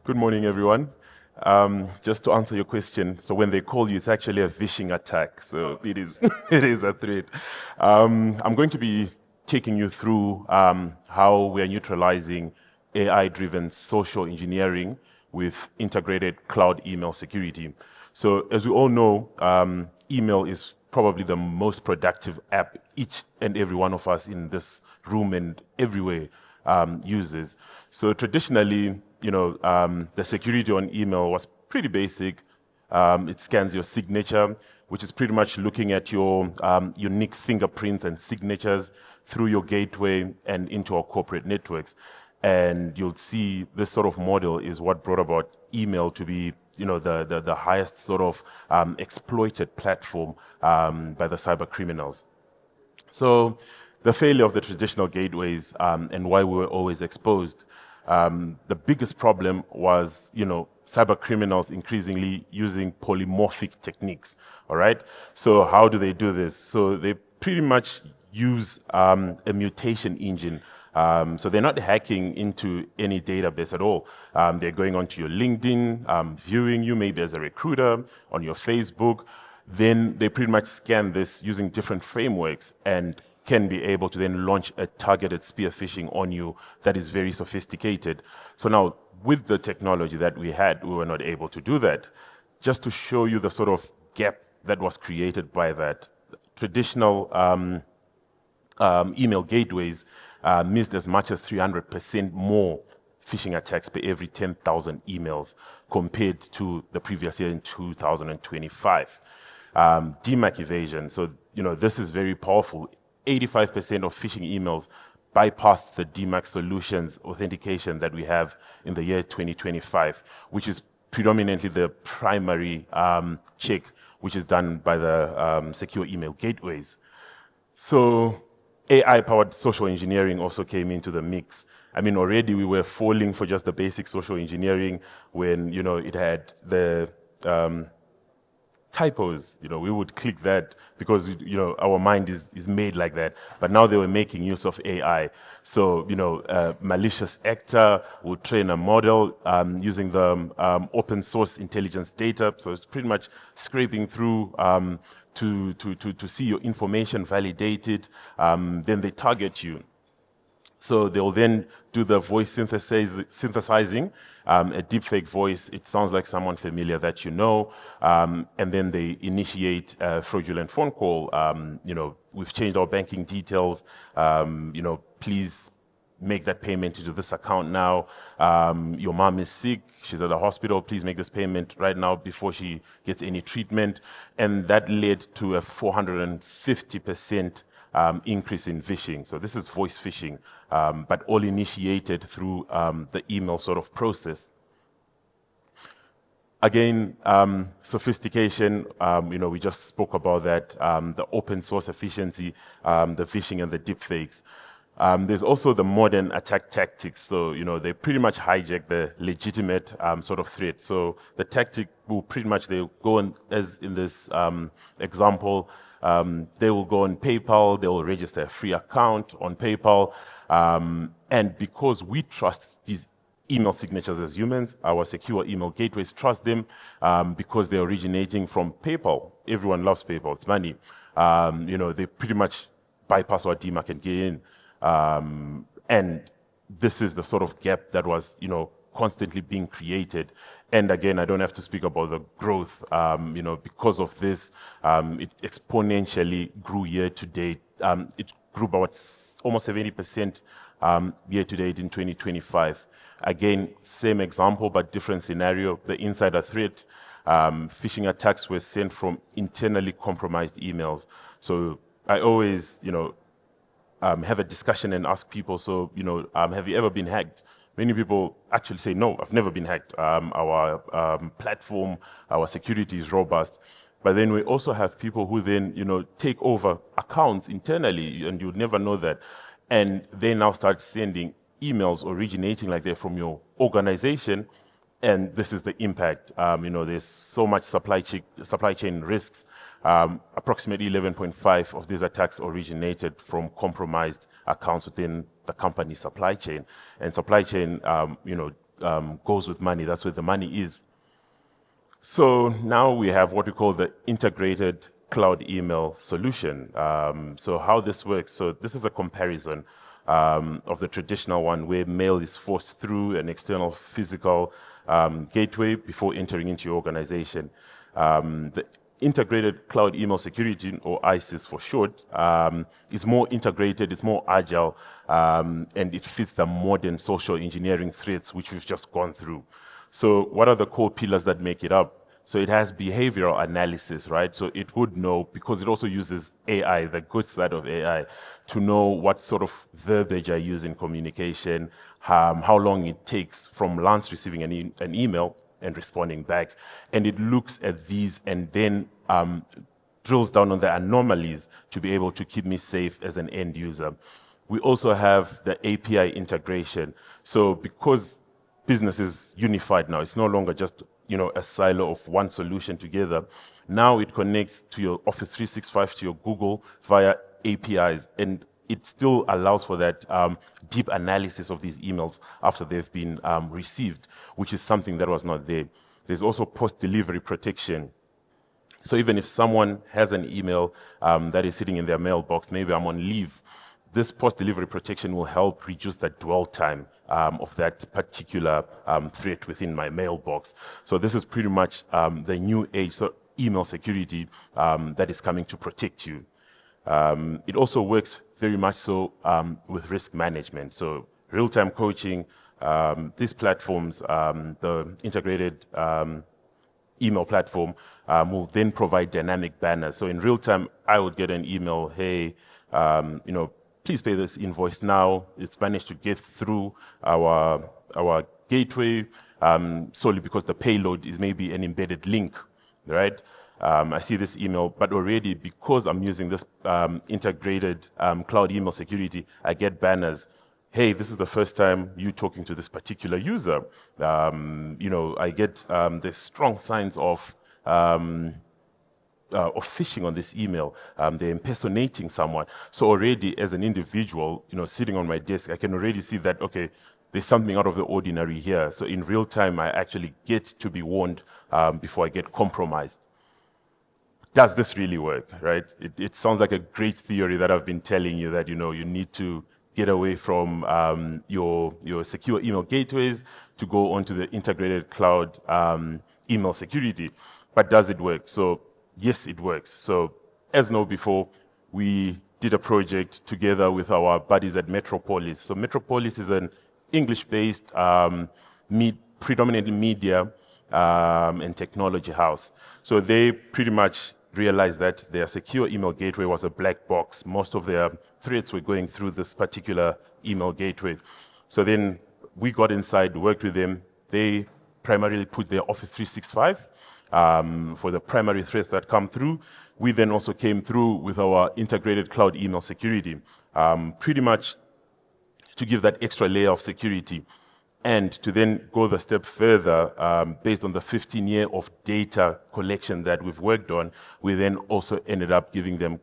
Good morning, everyone. Just to answer your question, so when they call you, it's actually a phishing attack. So it is, it is a threat. I'm going to be taking you through how we are neutralizing AI-driven social engineering with integrated cloud email security. So as we all know, email is probably the most productive app each and every one of us in this room and everywhere uses. So traditionally, the security on email was pretty basic. It scans your signature, which is pretty much looking at your unique fingerprints and signatures through your gateway and into our corporate networks. And you'll see this sort of model is what brought about email to be, the highest sort of exploited platform by the cyber criminals. So the failure of the traditional gateways and why we were always exposed. The biggest problem was, cyber criminals increasingly using polymorphic techniques. All right. So how do they do this? So they pretty much use a mutation engine. So they're not hacking into any database at all. They're going onto your LinkedIn, viewing you maybe as a recruiter on your Facebook. Then they pretty much scan this using different frameworks and can be able to then launch a targeted spear phishing on you that is very sophisticated. So now, with the technology that we had, we were not able to do that. Just to show you the sort of gap that was created by that, traditional email gateways missed as much as 300% more phishing attacks per every 10,000 emails compared to the previous year in 2025. DMAC evasion, so this is very powerful. 85% of phishing emails bypassed the DMAC solutions authentication that we have in the year 2025, which is predominantly the primary check, which is done by the secure email gateways. So AI-powered social engineering also came into the mix. I mean, already we were falling for just the basic social engineering when, it had the typos. We would click that because, our mind is made like that. But now they were making use of AI. So, a malicious actor would train a model using the open source intelligence data. So it's pretty much scraping through to see your information validated. Then they target you. So they'll then do the voice synthesizing, a deepfake voice. It sounds like someone familiar that you know. And then they initiate a fraudulent phone call. We've changed our banking details. Please make that payment into this account now. Your mom is sick. She's at the hospital. Please make this payment right now before she gets any treatment. And that led to a 450% increase in phishing. So this is voice phishing, but all initiated through the email sort of process. Again, sophistication, we just spoke about that, the open source efficiency, the phishing and the deepfakes. There's also the modern attack tactics. So, they pretty much hijack the legitimate sort of threat. So the tactic will pretty much, they'll go on, as in this example, they will go on PayPal, they will register a free account on PayPal. And because we trust these email signatures as humans, our secure email gateways trust them because they're originating from PayPal. Everyone loves PayPal, it's money. They pretty much bypass our DMAC and get in. And this is the sort of gap that was, constantly being created. And again, I don't have to speak about the growth, because of this, it exponentially grew year to date. It grew about almost 70% year to date in 2025. Again, same example, but different scenario. The insider threat, phishing attacks were sent from internally compromised emails. So I always, have a discussion and ask people, so, have you ever been hacked? Many people actually say, no, I've never been hacked. Our platform, our security is robust. But then we also have people who then, take over accounts internally, and you'd never know that. And they now start sending emails originating like they're from your organization. And this is the impact. There's so much supply chain risks. Approximately 11.5 of these attacks originated from compromised accounts within the company's supply chain. And supply chain, goes with money. That's where the money is. So now we have what we call the integrated cloud email solution. So how this works, so this is a comparison of the traditional one where mail is forced through an external physical gateway before entering into your organization. The integrated cloud email security, or ISIS for short, is more integrated, it's more agile, and it fits the modern social engineering threats which we've just gone through. So what are the core pillars that make it up? So it has behavioral analysis, right? So it would know, because it also uses AI, the good side of AI, to know what sort of verbiage I use in communication, how long it takes from Lance receiving an email and responding back. And it looks at these and then drills down on the anomalies to be able to keep me safe as an end user. We also have the API integration. So because business is unified now, it's no longer just a silo of one solution together. Now it connects to your Office 365, to your Google via APIs, and it still allows for that deep analysis of these emails after they've been received, which is something that was not there. There's also post-delivery protection. So even if someone has an email that is sitting in their mailbox, maybe I'm on leave, this post-delivery protection will help reduce the dwell time of that particular threat within my mailbox. So this is pretty much the new age, so email security that is coming to protect you. It also works very much so with risk management. So real-time coaching, these platforms, the integrated email platform will then provide dynamic banners. So in real time, I would get an email, hey, please pay this invoice now. It's managed to get through our gateway solely because the payload is maybe an embedded link, right? I see this email, but already because I'm using this integrated cloud email security, I get banners. Hey, this is the first time you talking to this particular user. I get the strong signs of phishing on this email. They're impersonating someone. So already as an individual, sitting on my desk, I can already see that, okay, there's something out of the ordinary here. So in real time, I actually get to be warned before I get compromised. Does this really work, right? It sounds like a great theory that I've been telling you that, you need to get away from your secure email gateways to go onto the integrated cloud email security. But does it work? So yes, it works. So as know before, we did a project together with our buddies at Metropolis. So Metropolis is an English-based predominantly media and technology house. So they pretty much realized that their secure email gateway was a black box. Most of their threats were going through this particular email gateway. So then we got inside, worked with them. They primarily put their Office 365 for the primary threats that come through. We then also came through with our integrated cloud email security, pretty much to give that extra layer of security. And to then go the step further, based on the 15-year of data collection that we've worked on, we then also ended up giving them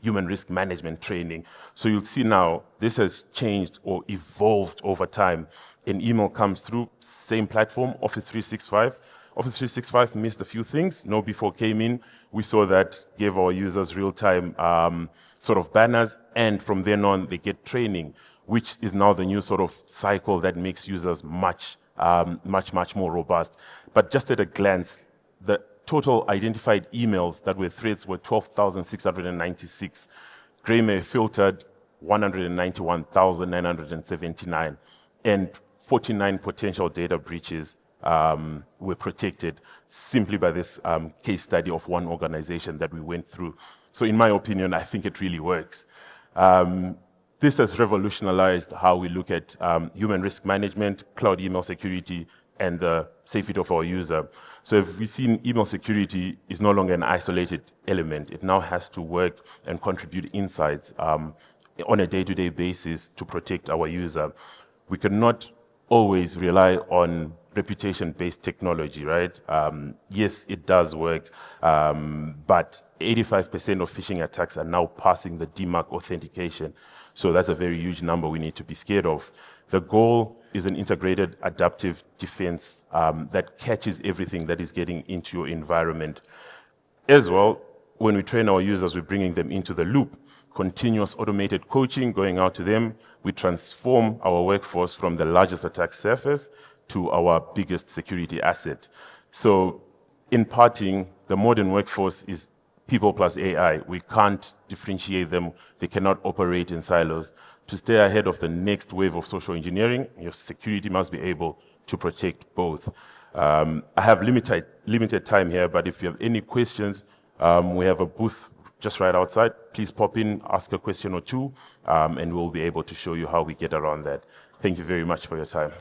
human risk management training. So you'll see now, this has changed or evolved over time. An email comes through, same platform, Office 365. Office 365 missed a few things. KnowBe4 came in. We saw that, gave our users real-time sort of banners, and from then on, they get training, which is now the new sort of cycle that makes users much more robust. But just at a glance, the total identified emails that were threats were 12,696. Greymail filtered 191,979, and 49 potential data breaches were protected simply by this case study of one organization that we went through. So in my opinion, I think it really works. This has revolutionized how we look at human risk management, cloud email security, and the safety of our user. So if we've seen email security is no longer an isolated element, it now has to work and contribute insights on a day-to-day basis to protect our user. We cannot always rely on reputation-based technology, right? Yes, it does work, but 85% of phishing attacks are now passing the DMARC authentication. So that's a very huge number we need to be scared of. The goal is an integrated adaptive defense that catches everything that is getting into your environment. As well, when we train our users, we're bringing them into the loop. Continuous automated coaching going out to them. We transform our workforce from the largest attack surface to our biggest security asset. So in parting, the modern workforce is people plus AI. We can't differentiate them. They cannot operate in silos. To stay ahead of the next wave of social engineering, your security must be able to protect both. I have limited time here, but if you have any questions, we have a booth just right outside. Please pop in, ask a question or two, and we'll be able to show you how we get around that. Thank you very much for your time.